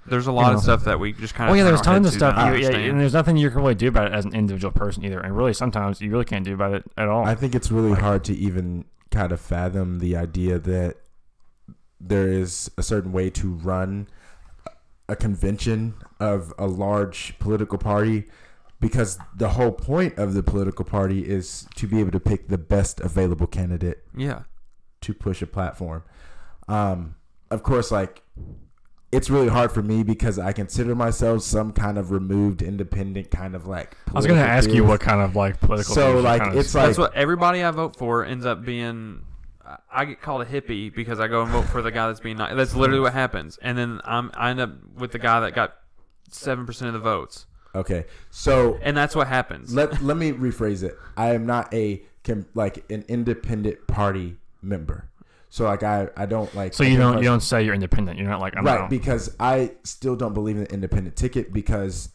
There's a lot of stuff that we just kind of. Oh yeah, there's tons of stuff. Yeah, and there's nothing you can really do about it as an individual person either. And really, sometimes you really can't do about it at all. I think it's really hard to even kind of fathom the idea that there is a certain way to run a convention of a large political party, because the whole point of the political party is to be able to pick the best available candidate. Yeah. To push a platform. Of course, like, it's really hard for me because I consider myself some kind of removed, independent kind of like. I was going to ask you what kind of like political. So like it's like that's what everybody I vote for ends up being. I get called a hippie because I go and vote for the guy that's being nice. That's literally what happens, and then I end up with the guy that got 7% of the votes. Okay, so and that's what happens. Let me rephrase it. I am not an independent party member. So like I don't like. So you don't say you're independent. You're not like I'm right, because I still don't believe in the independent ticket, because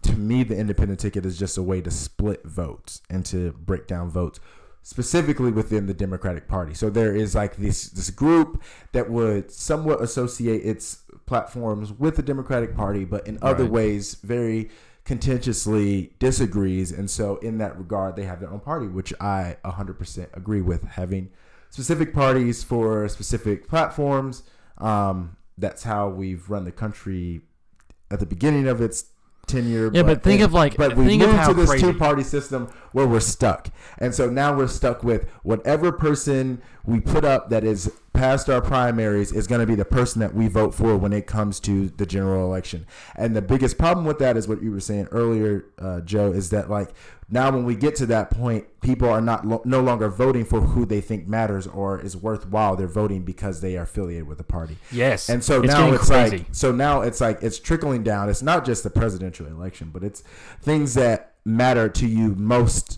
to me the independent ticket is just a way to split votes and to break down votes specifically within the Democratic Party. So there is like this group that would somewhat associate its platforms with the Democratic Party, but in other ways very contentiously disagrees, and so in that regard they have their own party, which I 100% agree with, having specific parties for specific platforms. That's how we've run the country at the beginning of its tenure. Yeah, but think of like, but we moved to this two-party system where we're stuck, and so now we're stuck with whatever person we put up that is past our primaries is going to be the person that we vote for when it comes to the general election. And the biggest problem with that is what you were saying earlier, Joe, is that like now when we get to that point, people are no longer voting for who they think matters or is worthwhile. They're voting because they are affiliated with a party. Yes. And so now it's like it's trickling down. It's not just the presidential election, but it's things that matter to you most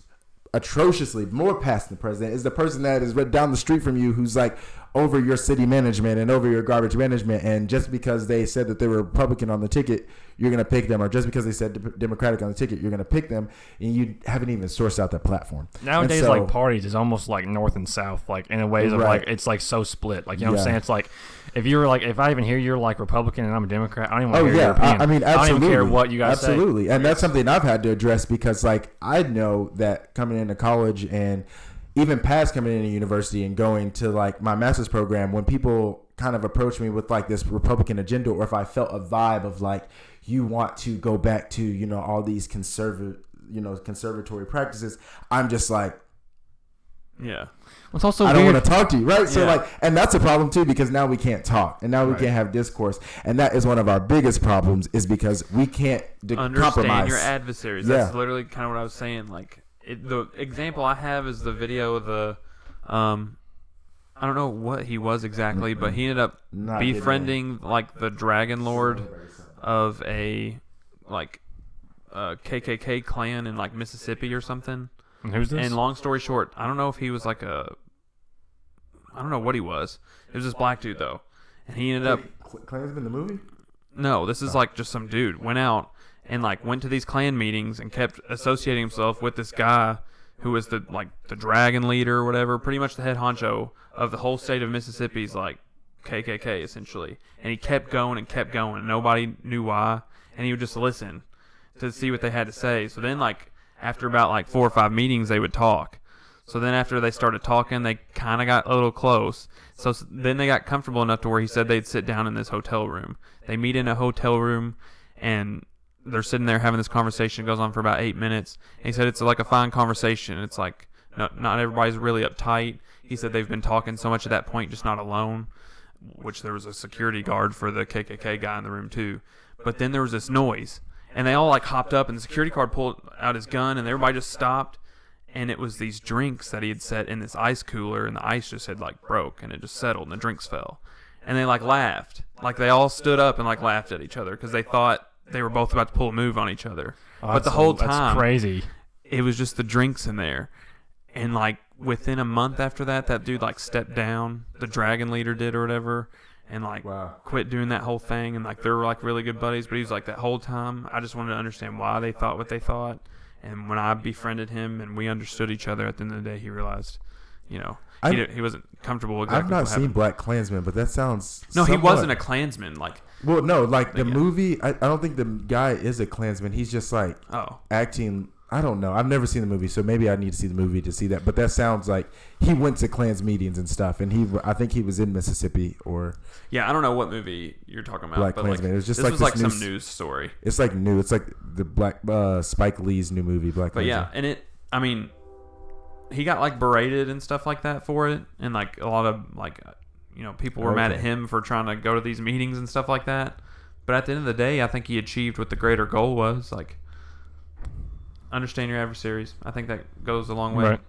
atrociously, more past the president, is the person that is right down the street from you who's like over your city management and over your garbage management, and just because they said that they were Republican on the ticket, you're going to pick them, or just because they said Democratic on the ticket, you're going to pick them, and you haven't even sourced out that platform. Nowadays, like parties is almost like North and South, like in a ways of like it's like so split. Like you know what I'm saying? It's like if you're like if I even hear you're like Republican and I'm a Democrat, I don't even want to hear European. I mean, absolutely. I don't even care what you guys say. Absolutely, and that's something I've had to address because like I know that coming into college and even past coming into university and going to like my master's program, when people kind of approach me with like this Republican agenda, or if I felt a vibe of like you want to go back to, you know, all these conservatory practices, I'm just like, yeah. It's also I don't want to talk to you, right? So yeah. like, and that's a problem too, because now we can't talk and now we can't have discourse, and that is one of our biggest problems, is because we can't understand compromise your adversaries. That's literally kind of what I was saying. Like the example I have is the video of the, I don't know what he was exactly, but he ended up befriending like the Dragon Lord of a like KKK clan in like Mississippi or something. And who's this? And long story short, I don't know if he was like I don't know what he was. It was this black dude though, and he ended up. Klansman the movie? No, this is like just some dude went out and like went to these Klan meetings and kept associating himself with this guy who was the dragon leader or whatever, pretty much the head honcho of the whole state of Mississippi's like KKK essentially. And he kept going and kept going. Nobody knew why, and he would just listen to see what they had to say. So then like after about like 4 or 5 meetings, they would talk. So then after they started talking, they kind of got a little close. So then they got comfortable enough to where he said they'd sit down in this hotel room. They meet in a hotel room, and they're sitting there having this conversation. It goes on for about 8 minutes. And he said it's like a fine conversation. It's like not everybody's really uptight. He said they've been talking so much at that point, just not alone, which there was a security guard for the KKK guy in the room too. But then there was this noise, and they all like hopped up, and the security guard pulled out his gun, and everybody just stopped. And it was these drinks that he had set in this ice cooler, and the ice just had like broke, and it just settled, and the drinks fell. And they like laughed. Like they all stood up and like laughed at each other because they thought they were both about to pull a move on each other. But the whole time, that's crazy. It was just the drinks in there. And like within a month after that, that dude like stepped down. The dragon leader did or whatever. and like Wow. quit doing that whole thing, and like they were like really good buddies. But he was like that whole time. I just wanted to understand why they thought what they thought, and when I befriended him and we understood each other, at the end of the day, he realized, he wasn't comfortable. Exactly I've not what seen happened. Black Klansman, but that sounds. No, he somewhat- wasn't a Klansman. Like, Well, no, like the Yeah. movie. I don't think the guy is a Klansman. He's just like oh, acting. I don't know. I've never seen the movie, so maybe I need to see the movie to see that. But that sounds like he went to Klans meetings and stuff, and I think he was in Mississippi or yeah, I don't know what movie you're talking about, Black but like Klansman. It was just this like was this like some news story. It's like new. It's like the Black Spike Lee's new movie, Black But Klansman. yeah, and he got like berated and stuff like that for it, and like a lot of like, people were mad at Okay. him for trying to go to these meetings and stuff like that. But at the end of the day, I think he achieved what the greater goal was. Like, understand your adversaries. I think that goes a long way. Right.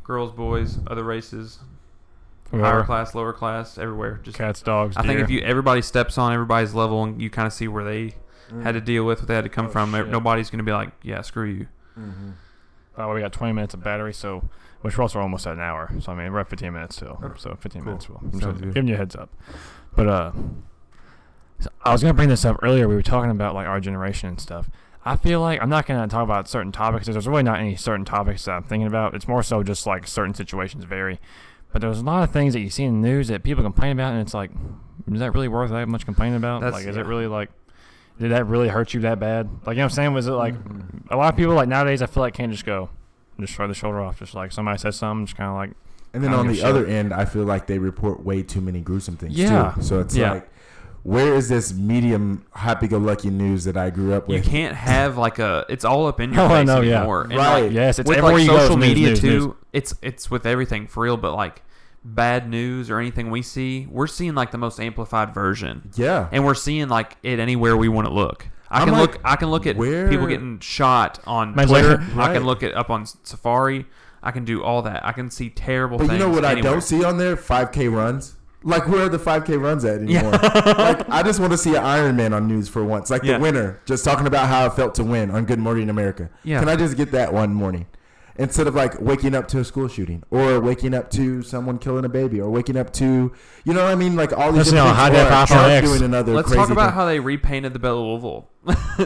Girls, boys, other races, Whoever. higher class, lower class, everywhere. Just Cats, dogs, I think deer. if everybody steps on everybody's level and you kind of see where they had to deal with, what they had to come from, shit. nobody's going to be like, yeah, screw you. We got 20 minutes of battery, so which we're also almost at an hour. So I mean, we're at 15 minutes still. So 15 minutes. I'm Sounds just good. giving you a heads up. But so I was gonna bring this up earlier. We were talking about like our generation and stuff. I feel like I'm not gonna talk about certain topics. There's really not any certain topics that I'm thinking about. It's more so just like certain situations vary. But there's a lot of things that you see in the news that people complain about, and it's like, is that really worth that much complaining about? That's- Like, is yeah. it really like? Did that really hurt you that bad? Like, you know what I'm saying? Was it like a lot of people like nowadays? I feel like can't just shrug the shoulder off. Just like somebody says something, just kind of like. And then I don't on give the a other end, I feel like they report way too many gruesome things Yeah. too. So it's Yeah. like, where is this medium happy-go-lucky news that I grew up You with? can't have like it's all up in your Oh, I face know, yeah. anymore. And Right. like, Yes, it's with everywhere like you go, social it's news, media news, too. news. It's with everything for real, but like bad news or anything we see, we're seeing like the most amplified version. Yeah. And we're seeing like it anywhere we want to look. I I'm can like, look. I can look at where- people getting shot on Man's Twitter. like- I Right. can look it up on Safari. I can do all that. I can see terrible But things. you know what anywhere. I don't see on there? 5K runs. Like, where are the 5K runs at anymore? Like, I just want to see an Iron Man on news for once. Like Yeah. the winner, just talking about how it felt to win on Good Morning America. Yeah. Can I just get that one morning? Instead of like waking up to a school shooting or waking up to someone killing a baby or waking up to, you know what I mean? Like all these Listen on different High things. Def Or Alpha Trump X. doing another Let's crazy talk about thing. how they repainted the Belle of Louisville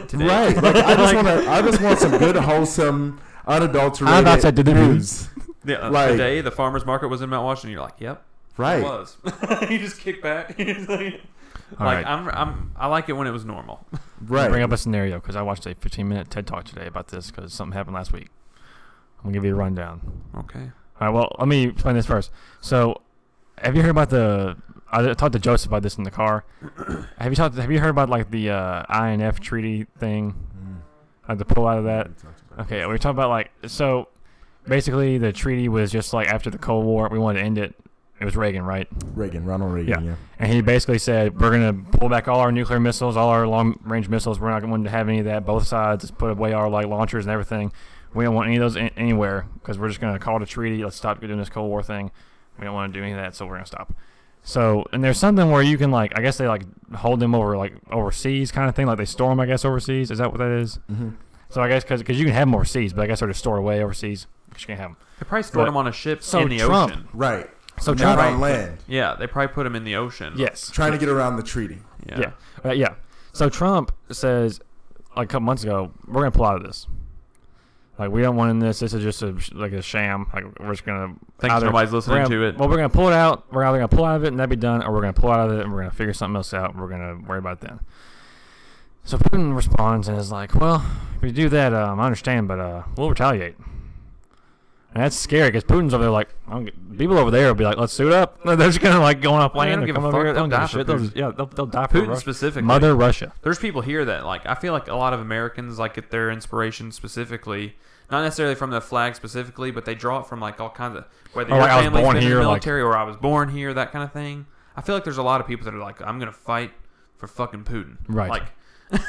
today. Right. Like, I just want some good, wholesome, unadulterated I'm about to do the news. Yeah, Like- today the farmers market was in Mount Washington. You're like, yep, Right. it was. You just kick back. Like, All right. I like it when it was normal. Right. Bring up a scenario because I watched a 15-minute TED Talk today about this because something happened last week. I'm gonna give you a rundown. Okay. All right. Well, let me explain this first. So, have you heard about I talked to Joseph about this in the car. Have you heard about like the INF treaty thing? Like the pull out of that. Okay, we talking about like so. Basically, the treaty was just like after the Cold War, we wanted to end it. It was Reagan, right? Ronald Reagan, yeah. And he basically said, we're going to pull back all our nuclear missiles, all our long-range missiles. We're not going to have any of that. Both sides just put away our like launchers and everything. We don't want any of those anywhere because we're just going to call it a treaty. Let's stop doing this Cold War thing. We don't want to do any of that, so we're going to stop. So, and there's something where you can like, I guess they like hold them over like overseas kind of thing. Like they store them, I guess, overseas. Is that what that is? Mm-hmm. So I guess because you can have them overseas, but I guess they're just stored away overseas because you can't have them. They probably stored But- them on a ship so in the Trump- ocean. Right. So Not Trump, on land. Yeah, they probably put them in the ocean. yes. Trying to get around the treaty. Yeah. Yeah. So Trump says, like a couple months ago, we're gonna pull out of this. Like we don't want in this. This is just a sham. Like we're just gonna. Thanks, nobody's listening to it. Well, we're gonna pull it out. We're either gonna pull out of it and that'd be done, or we're gonna pull out of it and we're gonna figure something else out. And we're gonna worry about it then. So Putin responds and is like, "Well, if you do that, I understand, but we'll retaliate." And that's scary because Putin's over there like, people over there will be like, let's suit up. They're just gonna like going off They land don't and give come a over fuck. here. They don't They'll give a die for shit. They'll Putin. just, yeah, they'll die for Putin Russia. specifically. Mother Russia. There's people here that like I feel like a lot of Americans like get their inspiration specifically, not necessarily from the flag specifically, but they draw it from like all kinds of whether Or your like, I was family's born been in here, the like- military or I was born here, that kind of thing. I feel like there's a lot of people that are like, I'm gonna fight for fucking Putin. Right. Like,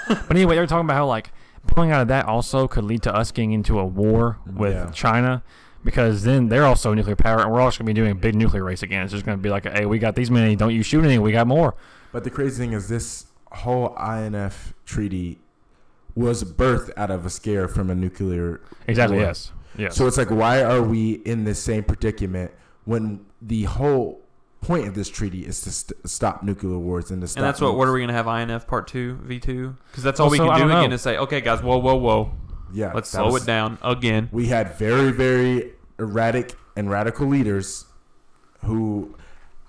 But anyway, they were talking about how like pulling out of that also could lead to us getting into a war with Yeah. China, because then they're also nuclear power, and we're also gonna be doing a big nuclear race again. It's just gonna be like, hey, we got these many, don't you shoot any, we got more. But the crazy thing is this whole INF treaty was birthed out of a scare from a nuclear Exactly. war. Yes. Yes. So it's like, why are we in this same predicament when the whole point of this treaty is to stop nuclear wars and to stop. And that's what are we going to have INF Part 2, V2? Because that's all we Also, can I do don't again know. is say, okay, guys, whoa. Yeah, Let's that slow was- it down again. We had very, very erratic and radical leaders who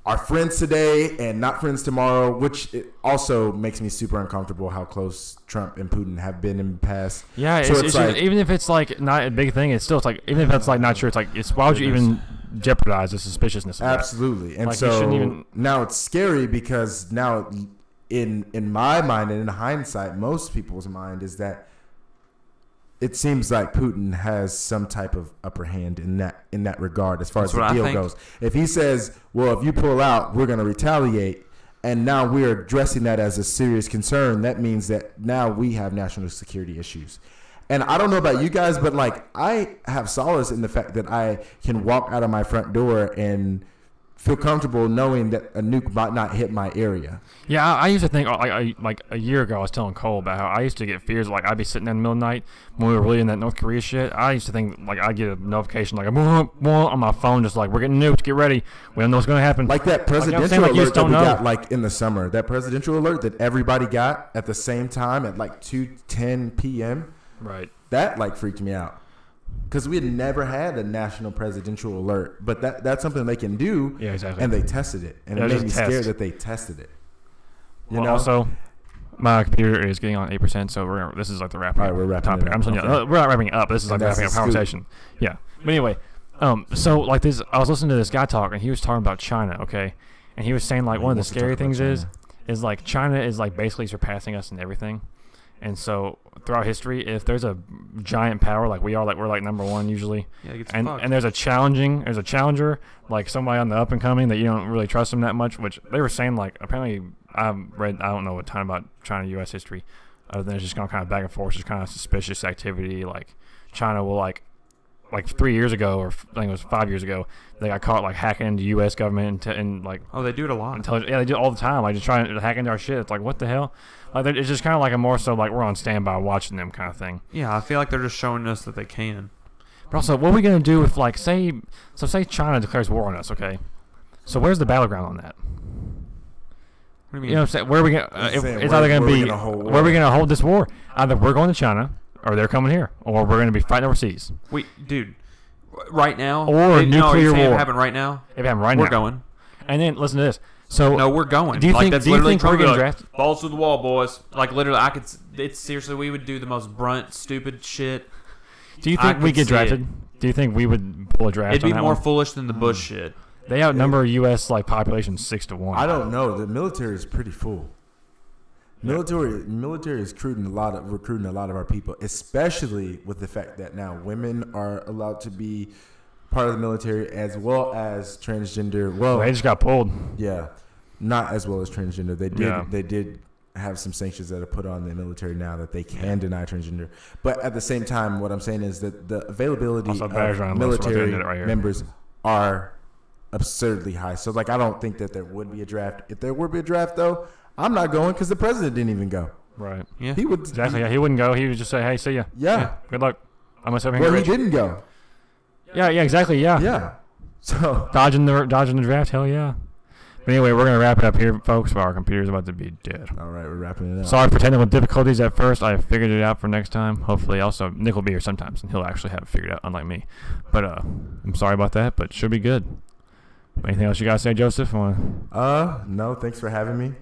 are friends today and not friends tomorrow, which it also makes me super uncomfortable how close Trump and Putin have been in the past. Yeah, So it's it's just, like- even if it's like not a big thing, it's still it's like even if it's like not sure, it's like it's why would you even jeopardize the suspiciousness of that? Absolutely. And Like, you shouldn't so even- now it's scary because now in my mind and in hindsight, most people's mind is that it seems like Putin has some type of upper hand in that regard as far That's as the what I deal think. goes. If he says, well, if you pull out, we're going to retaliate, and now we're addressing that as a serious concern, that means that now we have national security issues. And I don't know about you guys, but like I have solace in the fact that I can walk out of my front door and feel comfortable knowing that a nuke might not hit my area. Yeah, I used to think like a year ago I was telling Cole about how I used to get fears like I'd be sitting there in the middle of the night when we were really in that North Korea shit. I used to think like I'd get a notification like on my phone just like we're getting nuked, get ready. We don't know what's gonna happen. Like that presidential like, you alert just that don't we know. got like in the summer. That presidential alert that everybody got at the same time at like 2:10 p.m. Right. That like freaked me out. Because we had never had a national presidential alert. But that's something they can do. Yeah, exactly. And they tested it. And Yeah, it made just me test. scared that they tested it. Well, also, my computer is getting on 8%, so this is like the wrapping. All right, we're wrapping topic. it up. I'm saying, Okay. we're not wrapping it up. This is like And the that's wrapping up the scoop. conversation. Yeah. But anyway, so like this, I was listening to this guy talk, and he was talking about China. Okay, and he was saying like He one of the wants to scary talk about things China. is like China is like basically surpassing us in everything. And so throughout history, if there's a giant power like we are, like we're like number one usually, Yeah, it gets and fucked. there's a challenger like somebody on the up and coming that you don't really trust them that much. Which they were saying like apparently I don't know a ton about China-U.S. history, other than it's just gone kind of back and forth. It's kind of suspicious activity. Like China will like 3 years ago or I think it was 5 years ago, they got caught like hacking into U.S. government and like Oh, they do it a lot. intelligence. Yeah, they do it all the time. Like just trying to hack into our shit. It's like what the hell? Like it's just kind of like a more so like we're on standby watching them kind of thing. Yeah, I feel like they're just showing us that they can. But also, what are we gonna do if like say China declares war on us? Okay, so where's the battleground on that? What do you mean? You know what I'm saying? Where are we gonna? You're saying It's where- either gonna where we be gonna hold war? where are we gonna hold this war? Either we're going to China, or they're coming here, or we're gonna be fighting overseas. Wait, dude. Right now? Or are you nuclear saying war. it happen right now? If it happened right We're now, going. and then listen to this. So No, we're going. Do you like, think- that's do you literally think we're Trump would getting be like, drafted? balls to the wall, boys. Like, literally, I could... It's seriously, we would do the most brunt, stupid shit. do you I think we could get see it. drafted? Do you think we would pull a draft? It'd be on that more one? foolish than the Bush shit. They outnumber U.S. like population 6-1. I don't know. The military is pretty full. Military is recruiting a lot of our people, especially with the fact that now women are allowed to be part of the military as well as transgender. Well, They just got pulled. yeah, not as well as transgender. Yeah. They did have some sanctions that are put on the military now that they can deny transgender. But at the same time, what I'm saying is that the availability Also, of background list, what they military did right here. members are absurdly high. So like, I don't think that there would be a draft. If there would be a draft, though, I'm not going because the president didn't even go. Right. Yeah. He would Exactly. Yeah, he wouldn't go. He would just say, "Hey, see ya. Yeah. Good luck. I'm gonna sit here Well, and he get rich." didn't go. Yeah. Yeah. Exactly. Yeah. Yeah. So Dodging the draft. Hell yeah. But anyway, we're gonna wrap it up here, folks. For our computer's about to be dead. all right, we're wrapping it up. Sorry for technical difficulties at first. I figured it out for next time. Hopefully, also Nick will be here sometimes, and he'll actually have it figured out, unlike me. But I'm sorry about that, but should be good. Anything else you guys say, Joseph? No, thanks for having me.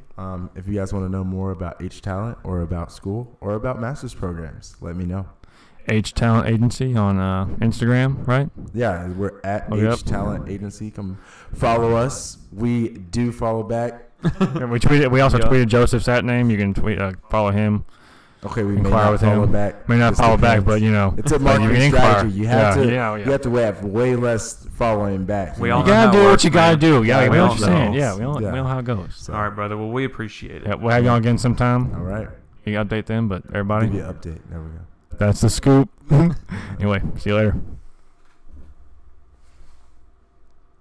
If you guys want to know more about H Talent or about school or about master's programs, let me know. H Talent Agency on Instagram, right? Yeah, we're at Oh, yep. H Talent Agency. Come follow us. We do follow back. Yeah, we tweeted. We also Yeah. tweeted Joseph's at name. You can tweet, follow him. Okay, we may Inquire not with follow him. back. May not Just follow back, depends. but you know, It's a but you marketing can inquire. strategy. You have Yeah, to. yeah. You have to have way less following back. We you all know? You know gotta how it do what works, you gotta man. do. Yeah, Yeah, we know what we you're all saying. know. Yeah, we Yeah. know how it goes. So, All right, brother. Well, we appreciate it. Yeah, we'll have you on again sometime. all right. You can update them, but everybody, Give you an update. There we go. that's the scoop. Anyway, see you later.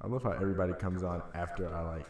I love how everybody comes on after I like